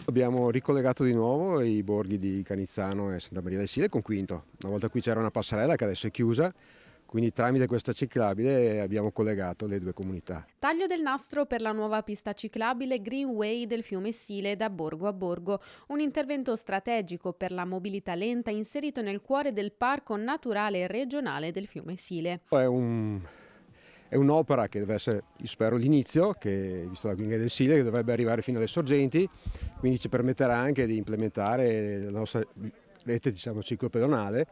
Abbiamo ricollegato di nuovo i borghi di Canizzano e Santa Maria del Sile con Quinto. Una volta qui c'era una passerella che adesso è chiusa, quindi tramite questa ciclabile abbiamo collegato le due comunità. Taglio del nastro per la nuova pista ciclabile Greenway del fiume Sile da borgo a borgo, un intervento strategico per la mobilità lenta inserito nel cuore del parco naturale regionale del fiume Sile. È un'opera che deve essere, io spero, l'inizio, che, visto la Greenway del Sile, che dovrebbe arrivare fino alle sorgenti, quindi ci permetterà anche di implementare la nostra rete, diciamo, ciclopedonale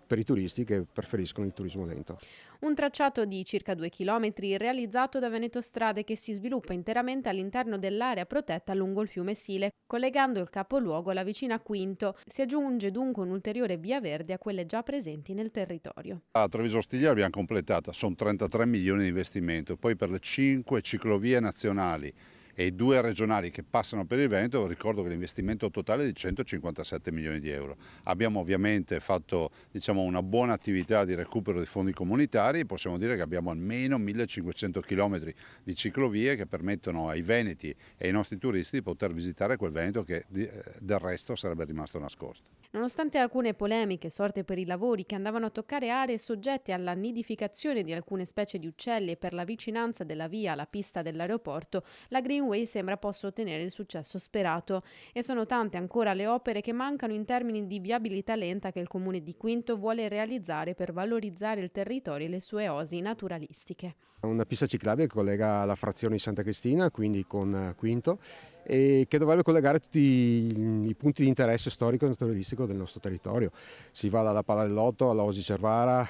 per i turisti che preferiscono il turismo lento. Un tracciato di circa 2 chilometri realizzato da Veneto Strade che si sviluppa interamente all'interno dell'area protetta lungo il fiume Sile, collegando il capoluogo alla vicina Quinto. Si aggiunge dunque un'ulteriore via verde a quelle già presenti nel territorio. A Treviso Stigliere abbiamo completata, sono 33 milioni di investimento, poi per le 5 ciclovie nazionali e 2 regionali che passano per il Veneto ricordo che l'investimento totale è di 157 milioni di euro. Abbiamo ovviamente fatto una buona attività di recupero di fondi comunitari e possiamo dire che abbiamo almeno 1500 km di ciclovie che permettono ai veneti e ai nostri turisti di poter visitare quel Veneto che del resto sarebbe rimasto nascosto. Nonostante alcune polemiche sorte per i lavori che andavano a toccare aree soggette alla nidificazione di alcune specie di uccelli e per la vicinanza della via alla pista dell'aeroporto, la Greenway sembra possa ottenere il successo sperato e sono tante ancora le opere che mancano in termini di viabilità lenta che il comune di Quinto vuole realizzare per valorizzare il territorio e le sue oasi naturalistiche. Una pista ciclabile che collega la frazione di Santa Cristina, quindi con Quinto, e che dovrebbe collegare tutti i punti di interesse storico e naturalistico del nostro territorio. Si va dalla Pala dell'Otto all'Osi Cervara,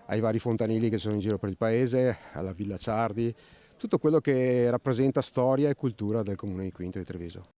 ai vari fontanili che sono in giro per il paese, alla Villa Ciardi, tutto quello che rappresenta storia e cultura del comune di Quinto di Treviso.